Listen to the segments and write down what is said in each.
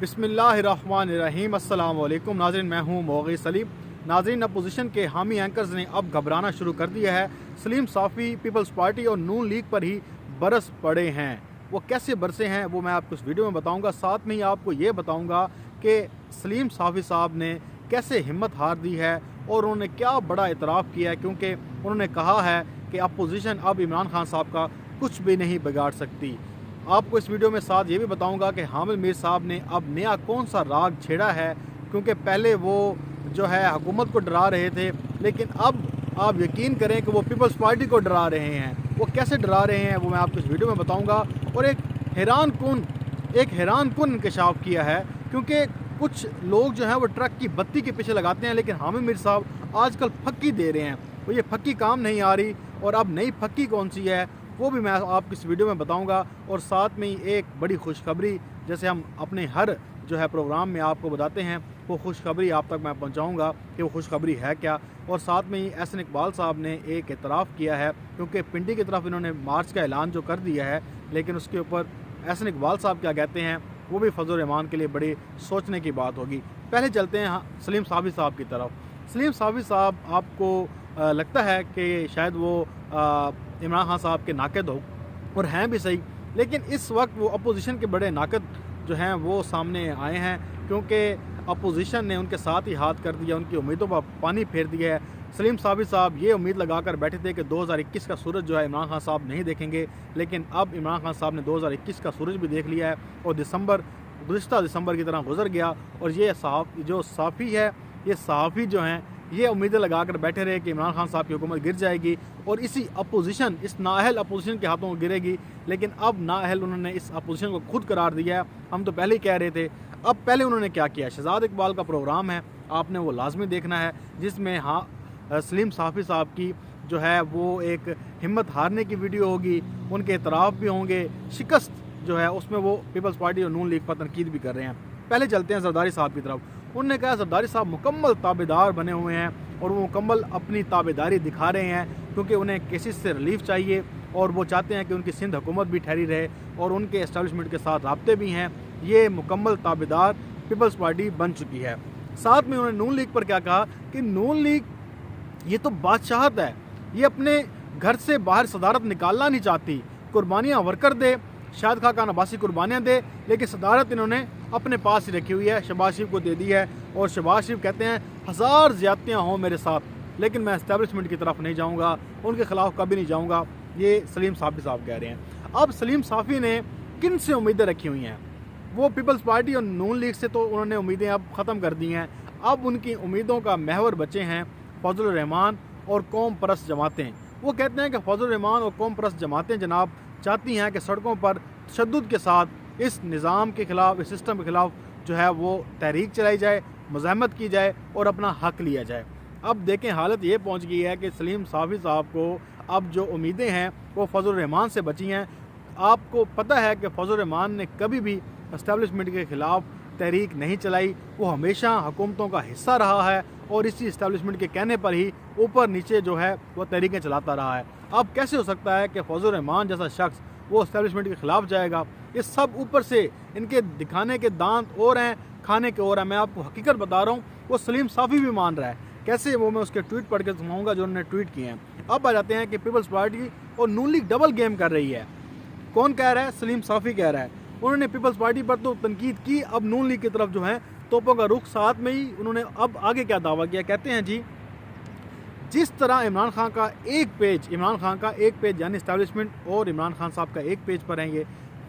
بسم اللہ الرحمن الرحیم۔ السلام علیکم ناظرین، میں ہوں موغی سلیم۔ ناظرین، اپوزیشن کے حامی اینکرز نے اب گھبرانا شروع کر دیا ہے۔ سلیم صافی پیپلز پارٹی اور نون لیگ پر ہی برس پڑے ہیں۔ وہ کیسے برسے ہیں وہ میں آپ کو اس ویڈیو میں بتاؤں گا، ساتھ میں ہی آپ کو یہ بتاؤں گا کہ سلیم صافی صاحب نے کیسے ہمت ہار دی ہے اور انہوں نے کیا بڑا اعتراف کیا ہے، کیونکہ انہوں نے کہا ہے کہ اپوزیشن اب عمران خان صاحب کا کچھ بھی نہیں بگاڑ سکتی۔ آپ کو اس ویڈیو میں ساتھ یہ بھی بتاؤں گا کہ حامد میر صاحب نے اب نیا کون سا راگ چھیڑا ہے، کیونکہ پہلے وہ جو ہے حکومت کو ڈرا رہے تھے، لیکن اب آپ یقین کریں کہ وہ پیپلز پارٹی کو ڈرا رہے ہیں۔ وہ کیسے ڈرا رہے ہیں وہ میں آپ کو اس ویڈیو میں بتاؤں گا، اور ایک حیران کن انکشاف کیا ہے، کیونکہ کچھ لوگ جو ہیں وہ ٹرک کی بتی کے پیچھے لگاتے ہیں، لیکن حامد میر صاحب آج کل پھکی دے رہے ہیں۔ وہ یہ پھکی کام نہیں آ رہی، اور اب نئی پھکی کون سی ہے وہ بھی میں آپ کو اس ویڈیو میں بتاؤں گا، اور ساتھ میں ہی ایک بڑی خوشخبری، جیسے ہم اپنے ہر جو ہے پروگرام میں آپ کو بتاتے ہیں، وہ خوشخبری آپ تک میں پہنچاؤں گا کہ وہ خوشخبری ہے کیا۔ اور ساتھ میں ہی احسن اقبال صاحب نے ایک اعتراف کیا ہے، کیونکہ پنڈی کی طرف انہوں نے مارچ کا اعلان جو کر دیا ہے، لیکن اس کے اوپر احسن اقبال صاحب کیا کہتے ہیں وہ بھی فضل الرحمان کے لیے بڑی سوچنے کی بات ہوگی۔ پہلے چلتے ہیں سلیم صافی صاحب کی طرف۔ سلیم صافی صاحب آپ کو لگتا ہے کہ شاید وہ عمران خان صاحب کے ناقد ہو، اور ہیں بھی صحیح، لیکن اس وقت وہ اپوزیشن کے بڑے ناقد جو ہیں وہ سامنے آئے ہیں، کیونکہ اپوزیشن نے ان کے ساتھ ہی ہاتھ کر دیا، ان کی امیدوں پر پانی پھیر دیا ہے۔ سلیم صافی صاحب یہ امید لگا کر بیٹھے تھے کہ 2021 کا سورج جو ہے عمران خان صاحب نہیں دیکھیں گے، لیکن اب عمران خان صاحب نے 2021 کا سورج بھی دیکھ لیا ہے، اور گزشتہ دسمبر کی طرح گزر گیا، اور یہ صافی ہے، یہ صحافی جو ہیں یہ امیدیں لگا کر بیٹھے رہے کہ عمران خان صاحب کی حکومت گر جائے گی، اور اسی اپوزیشن، اس نااہل اپوزیشن کے ہاتھوں گرے گی، لیکن اب نااہل انہوں نے اس اپوزیشن کو خود قرار دیا ہے۔ ہم تو پہلے ہی کہہ رہے تھے۔ اب پہلے انہوں نے کیا کیا، شہزاد اقبال کا پروگرام ہے، آپ نے وہ لازمی دیکھنا ہے، جس میں سلیم صافی صاحب کی جو ہے وہ ایک ہمت ہارنے کی ویڈیو ہوگی، ان کے اعتراف بھی ہوں گے، شکست جو ہے اس میں وہ پیپلز پارٹی اور نون لیگ پر تنقید بھی کر رہے ہیں۔ پہلے چلتے ہیں زرداری صاحب کی طرف۔ انہوں نے کہا زرداری صاحب مکمل تابعدار بنے ہوئے ہیں، اور وہ مکمل اپنی تابعداری دکھا رہے ہیں، کیونکہ انہیں کیسز سے ریلیف چاہیے، اور وہ چاہتے ہیں کہ ان کی سندھ حکومت بھی ٹھہری رہے، اور ان کے اسٹیبلشمنٹ کے ساتھ رابطے بھی ہیں۔ یہ مکمل تابعدار پیپلز پارٹی بن چکی ہے۔ ساتھ میں انہوں نے نون لیگ پر کیا کہا کہ نون لیگ یہ تو بادشاہت ہے، یہ اپنے گھر سے باہر صدارت نکالنا نہیں چاہتی، قربانیاں ورکر دے، شاہد خاقان عباسی قربانیاں دے، لیکن صدارت انہوں نے اپنے پاس ہی رکھی ہوئی ہے، شہباز شریف کو دے دی ہے، اور شہباز شریف کہتے ہیں 1000 زیادتیاں ہوں میرے ساتھ، لیکن میں اسٹیبلشمنٹ کی طرف نہیں جاؤں گا، ان کے خلاف کبھی نہیں جاؤں گا۔ یہ سلیم صافی صاحب کہہ رہے ہیں۔ اب سلیم صافی نے کن سے امیدیں رکھی ہوئی ہیں؟ وہ پیپلز پارٹی اور نون لیگ سے تو انہوں نے امیدیں اب ختم کر دی ہیں۔ اب ان کی امیدوں کا محور بچے ہیں فضل الرحمان اور قوم پرست جماعتیں۔ وہ کہتے ہیں کہ فضل الرحمان اور قوم پرست جماعتیں جناب چاہتی ہیں کہ سڑکوں پر تشدد کے ساتھ اس نظام کے خلاف، اس سسٹم کے خلاف جو ہے وہ تحریک چلائی جائے، مزاحمت کی جائے، اور اپنا حق لیا جائے۔ اب دیکھیں حالت یہ پہنچ گئی ہے کہ سلیم صافی صاحب کو اب جو امیدیں ہیں وہ فضل الرحمان سے بچی ہیں۔ آپ کو پتہ ہے کہ فضل الرحمان نے کبھی بھی اسٹیبلشمنٹ کے خلاف تحریک نہیں چلائی، وہ ہمیشہ حکومتوں کا حصہ رہا ہے، اور اسی اسٹیبلشمنٹ کے کہنے پر ہی اوپر نیچے جو ہے وہ تحریکیں چلاتا رہا ہے۔ اب کیسے ہو سکتا ہے کہ فضل الرحمان جیسا شخص وہ اسٹیبلشمنٹ کے خلاف جائے گا؟ یہ سب اوپر سے ان کے دکھانے کے دانت اور ہیں، کھانے کے اور ہیں۔ میں آپ کو حقیقت بتا رہا ہوں، وہ سلیم صافی بھی مان رہا ہے۔ کیسے؟ وہ میں اس کے ٹویٹ پڑھ کے سناؤں گا جو انہوں نے ٹویٹ کیے ہیں۔ اب آ جاتے ہیں کہ پیپلز پارٹی اور نون لیگ ڈبل گیم کر رہی ہے۔ کون کہہ رہا ہے؟ سلیم صافی کہہ رہا ہے۔ انہوں نے پیپلز پارٹی پر تو تنقید کی، اب نون لیگ کی طرف جو ہے توپوں کا رخ، ساتھ میں ہی انہوں نے اب آگے کیا دعویٰ کیا، کہتے ہیں جی جس طرح عمران خان کا ایک پیج یعنی اسٹیبلشمنٹ اور عمران خان صاحب کا ایک پیج پر ہیں، یہ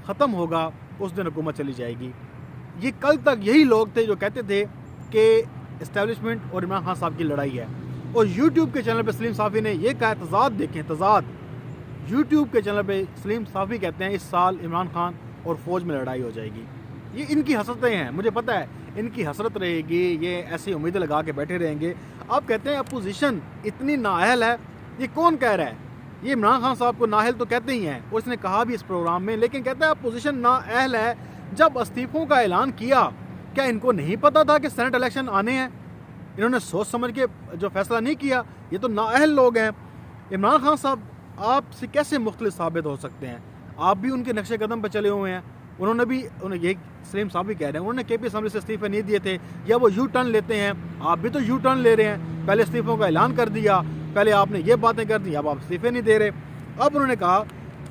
ختم ہوگا اس دن حکومت چلی جائے گی۔ یہ کل تک یہی لوگ تھے جو کہتے تھے کہ اسٹیبلشمنٹ اور عمران خان صاحب کی لڑائی ہے، اور یوٹیوب کے چینل پہ سلیم صافی نے یہ کہا، تضاد دیکھیں، تضاد۔ یوٹیوب کے چینل پہ سلیم صافی کہتے ہیں اس سال عمران خان اور فوج میں لڑائی ہو جائے گی۔ یہ ان کی حسرتیں ہیں، مجھے پتہ ہے ان کی حسرت رہے گی، یہ ایسی امیدیں لگا کے بیٹھے رہیں گے۔ آپ کہتے ہیں اپوزیشن اتنی نااہل ہے، یہ کون کہہ رہا ہے؟ یہ عمران خان صاحب کو نااہل تو کہتے ہی ہیں، اور اس نے کہا بھی اس پروگرام میں، لیکن کہتا ہے اپوزیشن نااہل ہے۔ جب استعفوں کا اعلان کیا، کیا ان کو نہیں پتا تھا کہ سینٹ الیکشن آنے ہیں؟ انہوں نے سوچ سمجھ کے جو فیصلہ نہیں کیا، یہ تو نااہل لوگ ہیں۔ عمران خان صاحب آپ سے کیسے مختلف ثابت ہو سکتے ہیں؟ آپ بھی ان کے نقش قدم پہ چلے ہوئے ہیں، انہوں نے بھی یہ سلیم صاحب بھی کہہ رہے ہیں انہوں نے کے پی اسمبلی سے استعفے نہیں دیے تھے یا وہ یو ٹرن لیتے ہیں. آپ بھی تو یو ٹرن لے رہے ہیں, پہلے استعفوں کا اعلان کر دیا, پہلے آپ نے یہ باتیں کر دی, اب آپ استعفے نہیں دے رہے. اب انہوں نے کہا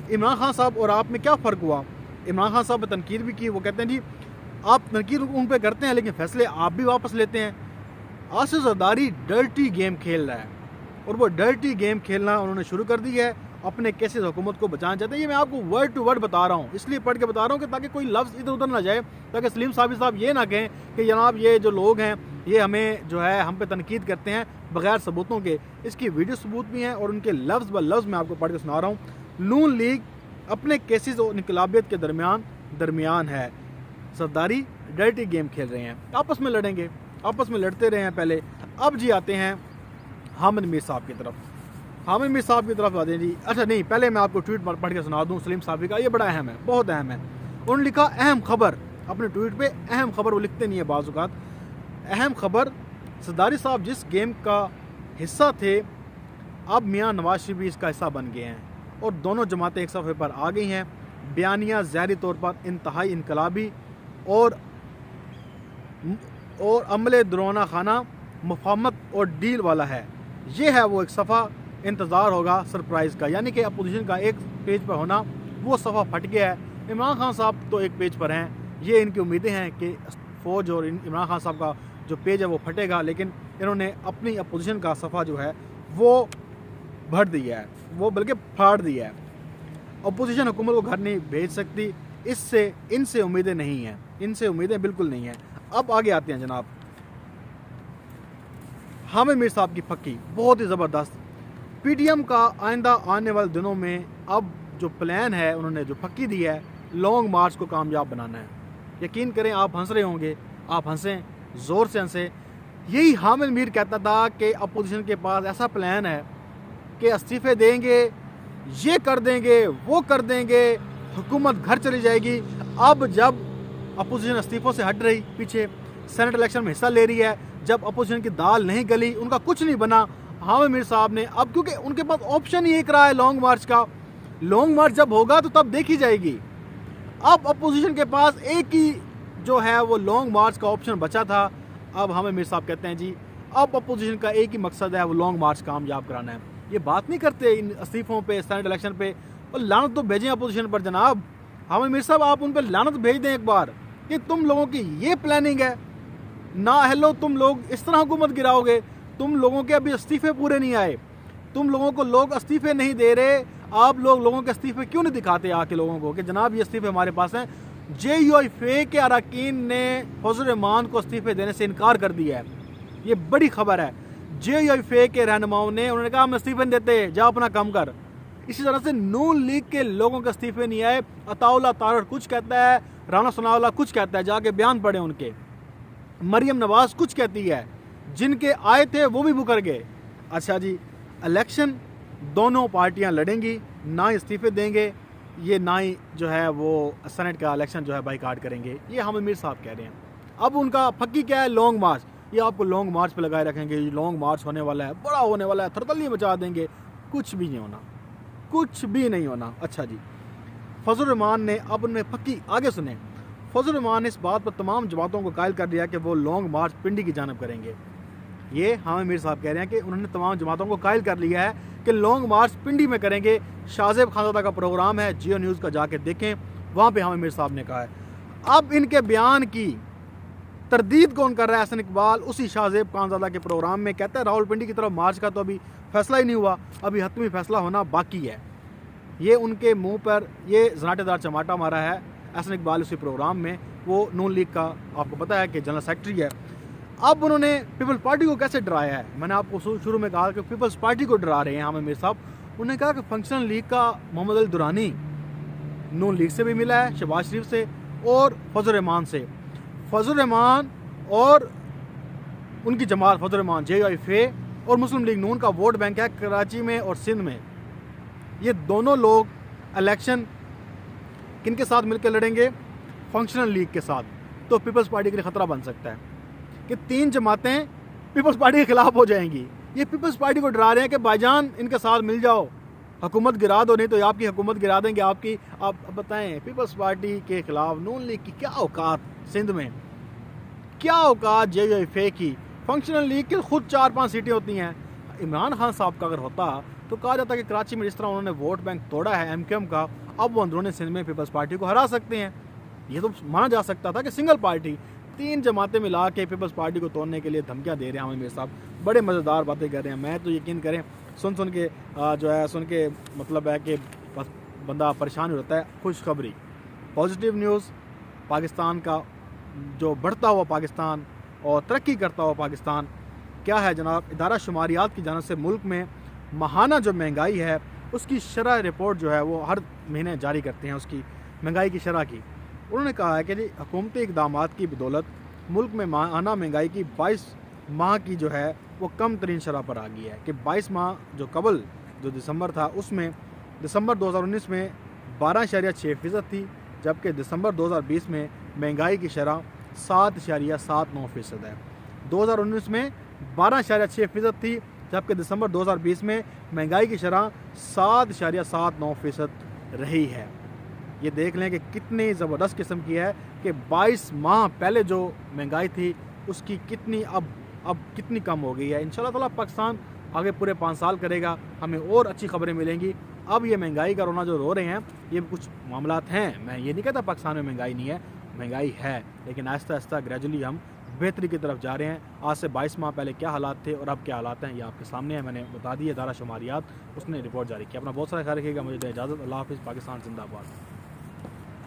عمران خان صاحب اور آپ میں کیا فرق ہوا. عمران خان صاحب نے تنقید بھی کی, وہ کہتے ہیں جی آپ تنقید ان پہ کرتے ہیں لیکن فیصلے آپ بھی واپس لیتے ہیں. آصف زرداری ڈرٹی گیم کھیل رہا ہے اور وہ ڈرٹی گیم کھیلنا انہوں نے شروع کر دی ہے, اپنے کیسز حکومت کو بچانا چاہتے ہیں. یہ میں آپ کو ورڈ ٹو ورڈ بتا رہا ہوں, اس لیے پڑھ کے بتا رہا ہوں کہ تاکہ کوئی لفظ ادھر ادھر نہ جائے, تاکہ سلیم صاحب یہ نہ کہیں کہ جناب یہ جو لوگ ہیں یہ ہمیں جو ہے ہم پہ تنقید کرتے ہیں بغیر ثبوتوں کے. اس کی ویڈیو ثبوت بھی ہیں اور ان کے لفظ ب لفظ میں آپ کو پڑھ کے سنا رہا ہوں. نون لیگ اپنے کیسز اور انقلابیت کے درمیان ہے. زرداری ڈرٹی گیم کھیل رہے ہیں, آپس میں لڑیں گے, آپس میں لڑتے رہے ہیں پہلے. اب جی آتے ہیں حامد میر صاحب کی طرف. حامد میر صاحب کی طرف آتے ہیں جی. اچھا نہیں, پہلے میں آپ کو ٹویٹ پڑھ کے سنا دوں سلیم صاحب کا, یہ بڑا اہم ہے, بہت اہم ہے. انہوں نے لکھا اہم خبر اپنے ٹویٹ پہ. اہم خبر وہ لکھتے نہیں ہیں بعض اوقات. اہم خبر, زرداری صاحب جس گیم کا حصہ تھے اب میاں نواز شریف بھی اس کا حصہ بن گئے ہیں اور دونوں جماعتیں ایک صفحے پر آ گئی ہیں. بیانیہ ظاہری طور پر انتہائی انقلابی اور عمل درونہ خانہ مفاہمت اور ڈیل والا ہے. یہ ہے وہ ایک صفحہ, انتظار ہوگا سرپرائز کا, یعنی کہ اپوزیشن کا ایک پیج پر ہونا, وہ صفحہ پھٹ گیا ہے. عمران خان صاحب تو ایک پیج پر ہیں, یہ ان کی امیدیں ہیں کہ فوج اور عمران خان صاحب کا جو پیج ہے وہ پھٹے گا, لیکن انہوں نے اپنی اپوزیشن کا صفحہ جو ہے وہ بھر دیا ہے, وہ بلکہ پھاڑ دیا ہے. اپوزیشن حکومت کو گھر نہیں بھیج سکتی, ان سے امیدیں نہیں ہیں, ان سے امیدیں بالکل نہیں ہیں. اب آگے آتے ہیں جناب حامد میر صاحب کی پھکی, بہت ہی زبردست. پی ٹی ایم کا آئندہ آنے والے دنوں میں اب جو پلان ہے انہوں نے جو پھکی دی ہے, لانگ مارچ کو کامیاب بنانا ہے. یقین کریں آپ ہنس رہے ہوں گے, آپ ہنسیں, زور سے ہنسیں. یہی حامد میر کہتا تھا کہ اپوزیشن کے پاس ایسا پلان ہے کہ استعفے دیں گے, یہ کر دیں گے, وہ کر دیں گے, حکومت گھر چلی جائے گی. اب جب اپوزیشن استعفوں سے ہٹ رہی, پیچھے سینٹ الیکشن میں حصہ لے رہی ہے, جب اپوزیشن کی دال نہیں گلی, ان کا کچھ نہیں بنا, حامد میر صاحب نے اب کیونکہ ان کے پاس آپشن ہی ایک رہا ہے لانگ مارچ کا, لانگ مارچ جب ہوگا تو تب دیکھی جائے گی. اب اپوزیشن کے پاس ایک ہی جو ہے وہ لانگ مارچ کا آپشن بچا تھا. اب حامد میر صاحب کہتے ہیں جی اب اپوزیشن کا ایک ہی مقصد ہے, وہ لانگ مارچ کامیاب کرانا ہے. یہ بات نہیں کرتے ان استعفوں پہ, سینٹ الیکشن پہ, اور لعنت تو بھیجیں اپوزیشن پر جناب. حامد میر صاحب آپ ان پہ لعنت بھیج دیں ایک بار کہ تم لوگوں کی یہ پلاننگ ہے, نا ہیلو تم لوگ اس طرح حکومت گراؤ گے. تم لوگوں کے ابھی استعفے پورے نہیں آئے, تم لوگوں کو لوگ استعفے نہیں دے رہے. آپ لوگوں کے استعفے کیوں نہیں دکھاتے آ کے لوگوں کو کہ جناب یہ استعفے ہمارے پاس ہیں. جے یو آئی فے کے اراکین نے فضل الرحمان کو استعفے دینے سے انکار کر دیا ہے. یہ بڑی خبر ہے. جے یو آئی فے کے رہنماؤں نے انہوں نے کہا ہم استعفے نہیں دیتے, جا اپنا کام کر. اسی طرح سے نون لیگ کے لوگوں کے استعفے نہیں آئے. عطاءاللہ طارڑ کچھ کہتا ہے, رانا ثناء اللہ کچھ کہتا ہے, جا کے بیان پڑھیں ان کے. مریم نواز کچھ کہتی ہے, جن کے آئے تھے وہ بھی مکر گئے. اچھا جی, الیکشن دونوں پارٹیاں لڑیں گی, نہ ہی استعفے دیں گے, یہ نہ ہی جو ہے وہ سینٹ کا الیکشن جو ہے بائیکاٹ کریں گے. یہ حامد میر صاحب کہہ رہے ہیں. اب ان کا پھکی کیا ہے, لانگ مارچ. یہ آپ کو لانگ مارچ پہ لگائے رکھیں گے, یہ لانگ مارچ ہونے والا ہے, بڑا ہونے والا ہے, تھرتلی مچا دیں گے. کچھ بھی نہیں ہونا, کچھ بھی نہیں ہونا. اچھا جی, فضل الرحمان نے اب ان میں پھکی, آگے سنیں. فضل الرحمان نے اس بات پر تمام جماعتوں کو قائل کر دیا کہ وہ لانگ مارچ پنڈی کی جانب کریں گے. یہ حامد میر صاحب کہہ رہے ہیں کہ انہوں نے تمام جماعتوں کو قائل کر لیا ہے کہ لانگ مارچ پنڈی میں کریں گے. شاہ خانزادہ کا پروگرام ہے, جیو نیوز کا جا کے دیکھیں, وہاں پہ حامد میر صاحب نے کہا ہے. اب ان کے بیان کی تردید کون کر رہا ہے؟ حسن اقبال اسی شاہ خانزادہ کے پروگرام میں کہتا ہے راول پنڈی کی طرف مارچ کا تو ابھی فیصلہ ہی نہیں ہوا, ابھی حتمی فیصلہ ہونا باقی ہے. یہ ان کے منہ پر یہ زناٹے دار چماٹا مارا ہے حسن اقبال اسی پروگرام میں. وہ نون لیگ کا آپ کو پتہ ہے کہ جنرل سیکرٹری ہے. اب انہوں نے پیپلز پارٹی کو کیسے ڈرایا ہے؟ میں نے آپ کو شروع میں کہا کہ پیپلز پارٹی کو ڈرا رہے ہیں حامد میر صاحب. انہوں نے کہا کہ فنکشنل لیگ کا محمد علی درانی نون لیگ سے بھی ملا ہے, شہباز شریف سے اور فضل الرحمان سے. فضل الرحمان اور ان کی جماعت فضل الرحمان, جے یو آئی فے اور مسلم لیگ نون کا ووٹ بینک ہے کراچی میں اور سندھ میں. یہ دونوں لوگ الیکشن کن کے ساتھ مل کے لڑیں گے؟ فنکشنل لیگ کے ساتھ. تو پیپلز پارٹی کے لیے خطرہ بن سکتا ہے کہ 3 جماعتیں پیپلز پارٹی کے خلاف ہو جائیں گی. یہ پیپلز پارٹی کو ڈرا رہے ہیں کہ بھائی جان ان کے ساتھ مل جاؤ, حکومت گرا دو، نہیں تو آپ کی حکومت گرا دیں گے آپ کی. آپ بتائیں پیپلز پارٹی کے خلاف نون لیگ کی کیا اوقات سندھ میں، کیا اوقات JUIF کی. فنکشنل لیگ کی خود 4-5 سیٹیں ہوتی ہیں. عمران خان صاحب کا اگر ہوتا تو کہا جاتا کہ کراچی میں جس طرح انہوں نے ووٹ بینک توڑا ہے MQM کا، اب وہ اندرون سندھ میں پیپلز پارٹی کو ہرا سکتے ہیں. یہ تو مانا جا سکتا تھا کہ سنگل پارٹی 3 جماعتیں ملا کے پیپلز پارٹی کو توڑنے کے لیے دھمکیاں دے رہے ہیں. عامر صاحب بڑے مزیدار باتیں کر رہے ہیں. میں تو یقین کریں سن کے سن کے مطلب ہے کہ بس بندہ پریشان ہو جاتا ہے. خوشخبری، پازیٹیو نیوز، پاکستان کا جو بڑھتا ہوا پاکستان اور ترقی کرتا ہوا پاکستان کیا ہے جناب. ادارہ شماریات کی جانب سے ملک میں ماہانہ جو مہنگائی ہے اس کی شرح رپورٹ جو ہے وہ ہر مہینے جاری کرتے ہیں، اس کی مہنگائی کی شرح کی. انہوں نے کہا ہے کہ جی حکومتی اقدامات کی بدولت ملک میں ماہانہ مہنگائی کی 22 ماہ کی جو ہے وہ کم ترین شرح پر آ گئی ہے. کہ 22 ماہ جو قبل جو دسمبر تھا اس میں دسمبر 2019 میں 12.6% تھی، جبکہ دسمبر 2020 میں مہنگائی کی شرح 7.79% ہے. 2019 میں 12.6% تھی، جبکہ دسمبر 2020 میں مہنگائی کی شرح 7.79% رہی ہے. یہ دیکھ لیں کہ کتنی زبردست قسم کی ہے کہ 22 ماہ پہلے جو مہنگائی تھی اس کی کتنی اب کتنی کم ہو گئی ہے. انشاءاللہ تعالیٰ پاکستان آگے پورے 5 سال کرے گا، ہمیں اور اچھی خبریں ملیں گی. اب یہ مہنگائی کا رونا جو رو رہے ہیں یہ کچھ معاملات ہیں. میں یہ نہیں کہتا پاکستان میں مہنگائی نہیں ہے، مہنگائی ہے، لیکن آہستہ آہستہ گریجولی ہم بہتری کی طرف جا رہے ہیں. آج سے 22 ماہ پہلے کیا حالات تھے اور اب کیا حالات ہیں یہ آپ کے سامنے ہے. میں نے بتا دی ادارہ شماریات اس نے رپورٹ جاری کیا. اپنا بہت سارا خیال رکھیے گا. مجھے دے اجازت. اللہ حافظ. پاکستان زندہ باد.